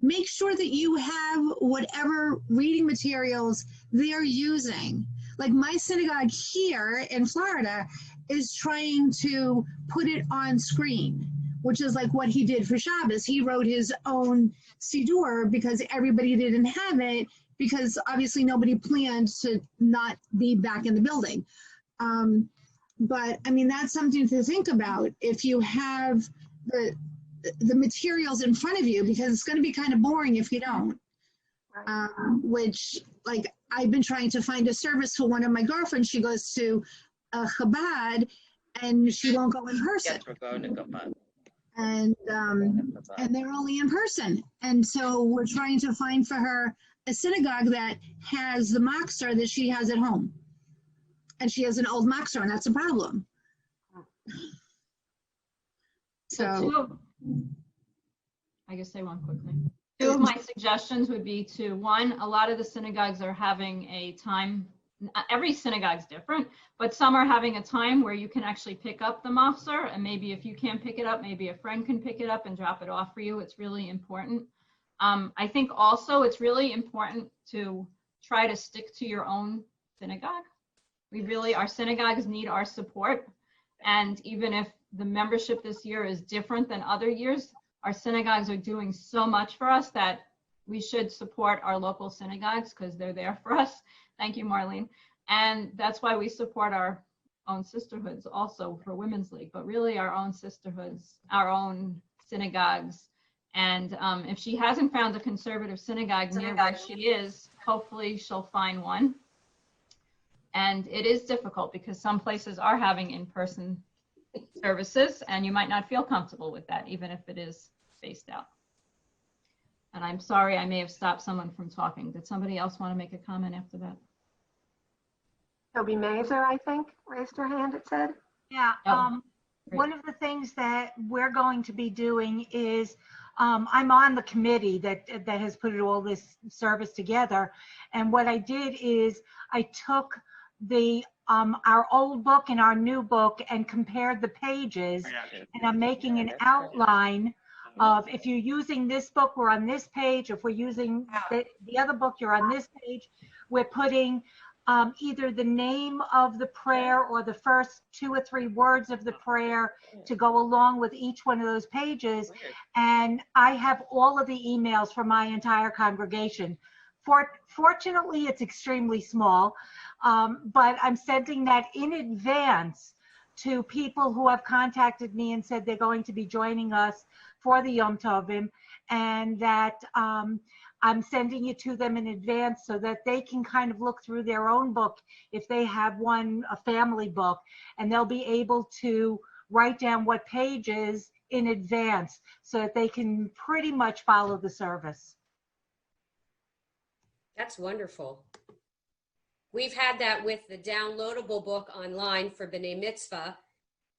make sure that you have whatever reading materials they're using. Like my synagogue here in Florida is trying to put it on screen, which is like what he did for Shabbos. He wrote his own Siddur because everybody didn't have it, because obviously nobody planned to not be back in the building. But I mean, that's something to think about if you have the materials in front of you, because it's going to be kind of boring if you don't. Which, like, I've been trying to find a service for one of my girlfriends. She goes to Chabad, and she won't go in person.
Yes, we're going to Chabad.
And they're only in person. And so we're trying to find for her a synagogue that has the Machzor that she has at home. And she has an old Machzor, and that's a problem. So
I can say one quick thing. 2 of my suggestions would be to, one, a lot of the synagogues are having a time, every synagogue's different, but some are having a time where you can actually pick up the Machzor, and maybe if you can't pick it up, maybe a friend can pick it up and drop it off for you. It's really important. I think also it's really important to try to stick to your own synagogue. Our synagogues need our support. And even if the membership this year is different than other years, our synagogues are doing so much for us that we should support our local synagogues because they're there for us. Thank you, Marlene. And that's why we support our own sisterhoods also for Women's League, but really our own sisterhoods, our own synagogues. And if she hasn't found a conservative synagogue near where she is, hopefully she'll find one. And it is difficult because some places are having in-person services, and you might not feel comfortable with that, even if it is spaced out. And I'm sorry, I may have stopped someone from talking. Did somebody else want to make a comment after that?
Toby Mazer, I think, raised her hand, it said.
Yeah,
great.
one of the things that we're going to be doing is, I'm on the committee that has put all this service together. And what I did is I took the our old book and our new book and compared the pages, and I'm making an outline of, if you're using this book, we're on this page. If we're using the other book, you're on this page. We're putting either the name of the prayer or the first 2 or 3 words of the prayer to go along with each one of those pages. And I have all of the emails from my entire congregation. Fortunately, it's extremely small, but I'm sending that in advance to people who have contacted me and said they're going to be joining us for the Yom Tovim, and that I'm sending it to them in advance so that they can kind of look through their own book if they have one, a family book, and they'll be able to write down what pages in advance so that they can pretty much follow the service.
That's wonderful. we've had that with the downloadable book online for B'nai Mitzvah,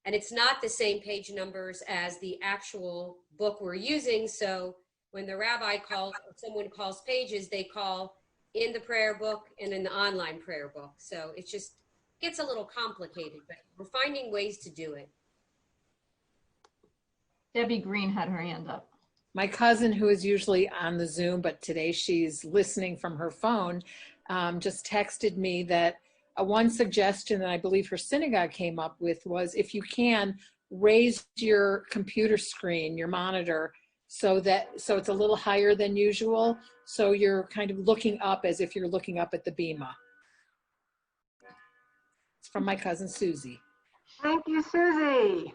and it's not the same page numbers as the actual book we're using. So when the rabbi calls, or someone calls pages, they call in the prayer book and in the online prayer book. So it just gets a little complicated, but we're finding ways to do it.
Debbie Green had her hand up.
My cousin, who is usually on the Zoom, but today she's listening from her phone, just texted me that one suggestion that I believe her synagogue came up with was, if you can, raise your computer screen, your monitor, so it's a little higher than usual. So you're kind of looking up as if you're looking up at the bima. It's from my cousin Susie.
Thank you, Susie.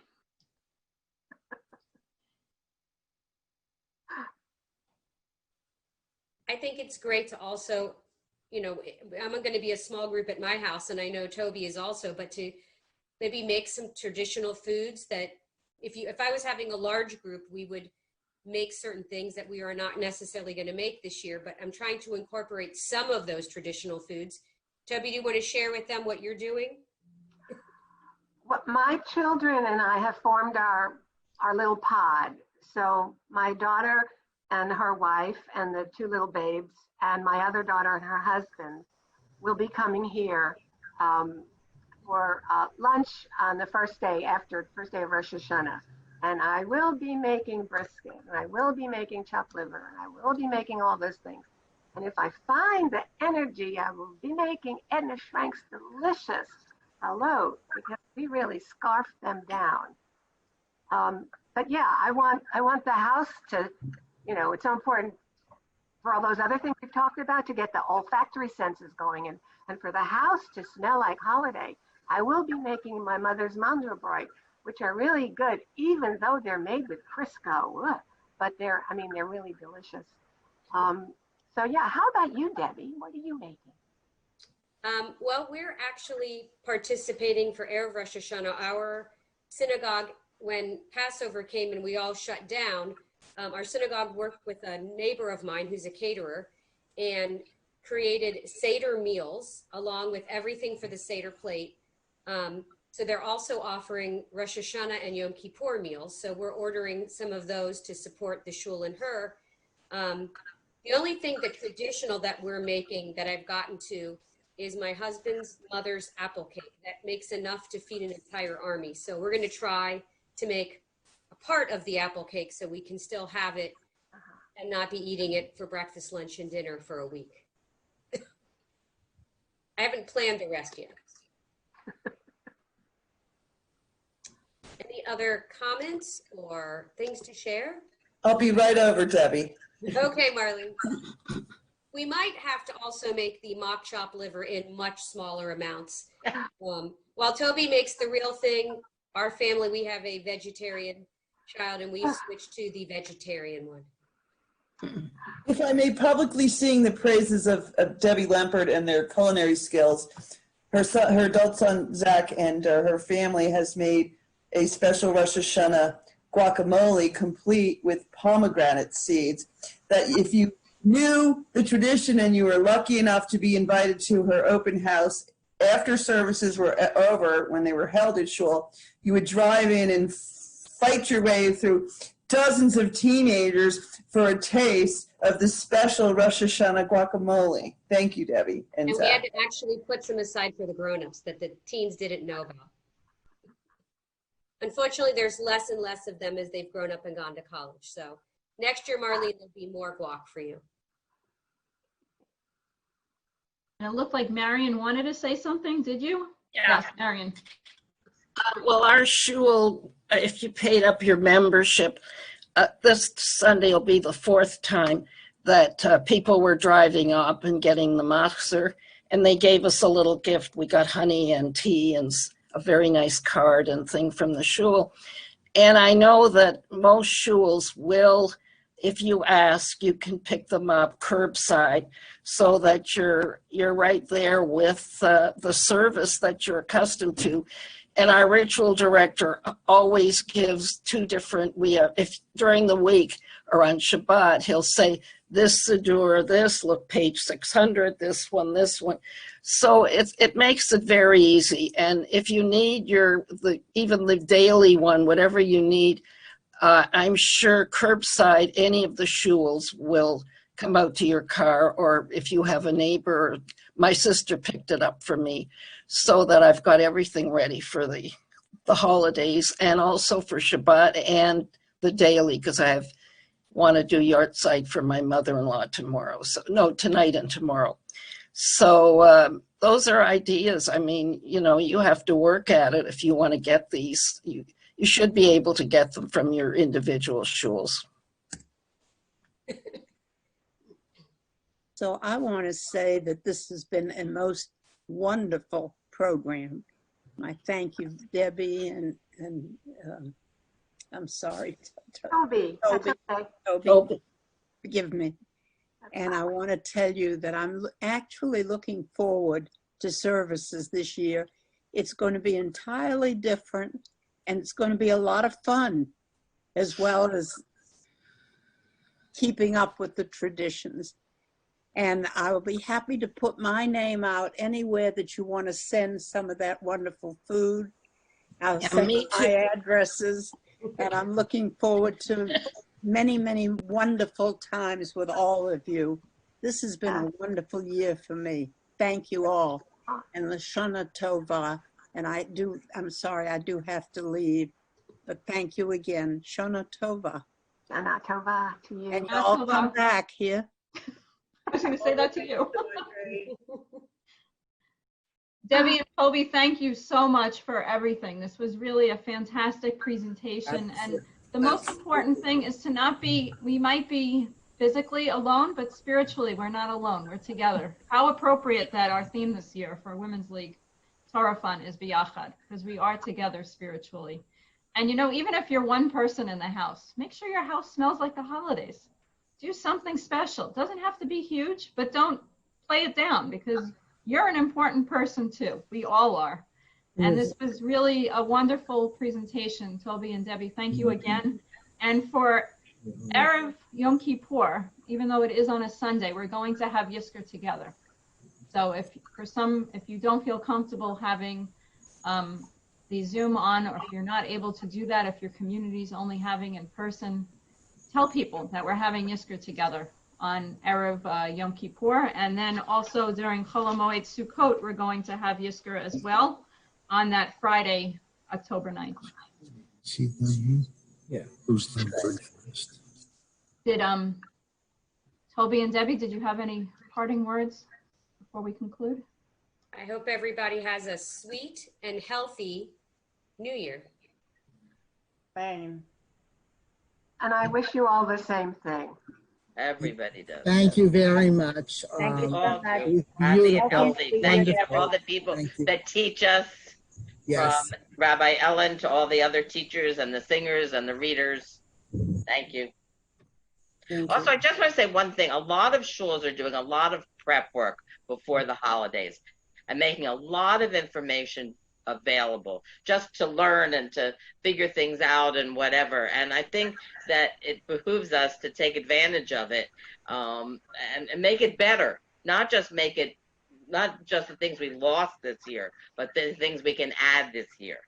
I think it's great to also, you know, I'm going to be a small group at my house, and I know Toby is also, but to maybe make some traditional foods that if I was having a large group, we would make certain things that we are not necessarily going to make this year, but I'm trying to incorporate some of those traditional foods. Toby, do you want to share with them what you're doing?
My children and I have formed our little pod. So my daughter and her wife and the two little babes and my other daughter and her husband will be coming here for lunch on the first day of Rosh Hashanah. And I will be making brisket, and I will be making chopped liver, and I will be making all those things. And if I find the energy, I will be making Edna Schrank's delicious hello, because we really scarfed them down. But yeah, I want the house to, you know, it's so important for all those other things we've talked about to get the olfactory senses going, and for the house to smell like holiday. I will be making my mother's mandelbrot, which are really good, even though they're made with Crisco. Ugh. But they're really delicious. So yeah, how about you, Debbie? What are you making?
Well, we're actually participating for Erev Rosh Hashanah. Our synagogue, when Passover came and we all shut down, our synagogue worked with a neighbor of mine who's a caterer and created Seder meals along with everything for the Seder plate. So they're also offering Rosh Hashanah and Yom Kippur meals. So we're ordering some of those to support the shul and her. The only thing that traditional that we're making that I've gotten to is my husband's mother's apple cake that makes enough to feed an entire army. So we're going to try to make a part of the apple cake so we can still have it and not be eating it for breakfast, lunch, and dinner for a week. I haven't planned the rest yet. Any other comments or things to share?
I'll be right over, Debbie.
Okay, Marlene. We might have to also make the mock chop liver in much smaller amounts. While Toby makes the real thing, our family, we have a vegetarian child and we switched to the vegetarian one.
If I may publicly sing the praises of Debbie Lempert and their culinary skills, her adult son, Zach, and her family has made a special Rosh Hashanah guacamole complete with pomegranate seeds that if you knew the tradition and you were lucky enough to be invited to her open house after services were over, when they were held at shul, you would drive in and fight your way through dozens of teenagers for a taste of the special Rosh Hashanah guacamole. Thank you, Debbie.
And we had to actually put some aside for the grown-ups that the teens didn't know about. Unfortunately, there's less and less of them as they've grown up and gone to college. So next year, Marlene, there'll be more guac for you.
And it looked like Marion wanted to say something. Did you?
Yeah.
Yes, Marion.
Well, our shul, if you paid up your membership, this Sunday will be the fourth time that people were driving up and getting the machzor, and they gave us a little gift. We got honey and tea and a very nice card and thing from the shul. And I know that most shuls will, if you ask, you can pick them up curbside so that you're right there with the service that you're accustomed to. And our ritual director always gives two different, if during the week or on Shabbat, he'll say, this Siddur, this, look, page 600, this one. So it makes it very easy. And if you need even the daily one, whatever you need, I'm sure curbside, any of the shuls will come out to your car, or if you have a neighbor, my sister picked it up for me, so that I've got everything ready for the holidays, and also for Shabbat and the daily, because I want to do yahrzeit for my mother-in-law tomorrow. So no, tonight and tomorrow. So those are ideas. I mean, you have to work at it if you want to get these. You should be able to get them from your individual shuls.
So I want to say that this has been a most wonderful program. I thank you, Debbie, and I'm sorry.
Toby. That's okay.
Toby, forgive me. And I want to tell you that I'm actually looking forward to services this year. It's going to be entirely different, and it's going to be a lot of fun, as well as keeping up with the traditions. And I will be happy to put my name out anywhere that you want to send some of that wonderful food. I'll send my addresses, and I'm looking forward to many, many wonderful times with all of you. This has been a wonderful year for me. Thank you all. And Lashana Tova. And I'm sorry, I do have to leave, but thank you again. Shana Tova.
Shana Tova to you.
And y'all come back here.
I was going to say that to you. Debbie and Toby, thank you so much for everything. This was really a fantastic presentation. And the most important thing is to we might be physically alone, but spiritually, we're not alone. We're together. How appropriate that our theme this year for Women's League Torah Fun is Biyachad, because we are together spiritually. And even if you're one person in the house, make sure your house smells like the holidays. Do something special. It doesn't have to be huge, but don't play it down, because you're an important person too. We all are. And this was really a wonderful presentation, Toby and Debbie. Thank you again. And for Erev Yom Kippur, even though it is on a Sunday, we're going to have Yizkor together. So if you don't feel comfortable having the Zoom on, or if you're not able to do that, if your community's only having in person, tell people that we're having Yizkor together on Erev Yom Kippur. And then also during Chol HaMoed Sukkot, we're going to have Yizkor as well on that Friday, October 9th.
Yeah.
Did Toby and Debbie, did you have any parting words before we conclude?
I hope everybody has a sweet and healthy New Year.
Same.
And I wish you all the same thing.
Everybody does.
Thank you very much.
Thank you so
All
much.
of you. Happy and
Beautiful.
healthy. Thank you to all the people that teach us,
Yes.
from Rabbi Ellen to all the other teachers and the singers and the readers. Thank you. Also, I just want to say one thing. A lot of shuls are doing a lot of prep work before the holidays and making a lot of information available just to learn and to figure things out and whatever. And I think that it behooves us to take advantage of it and make it better, not just the things we lost this year, but the things we can add this year.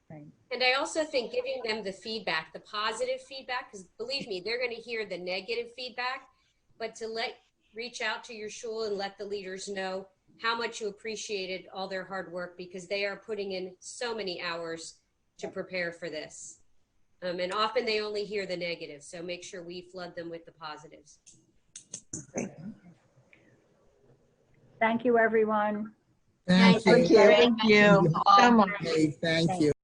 And I also think giving them the feedback, the positive feedback, because believe me, they're going to hear the negative feedback, but to reach out to your shul and let the leaders know how much you appreciated all their hard work, because they are putting in so many hours to prepare for this. And often they only hear the negative, so make sure we flood them with the positives.
Thank you, everyone.
Thank you.
Thank you so much.
Thank you.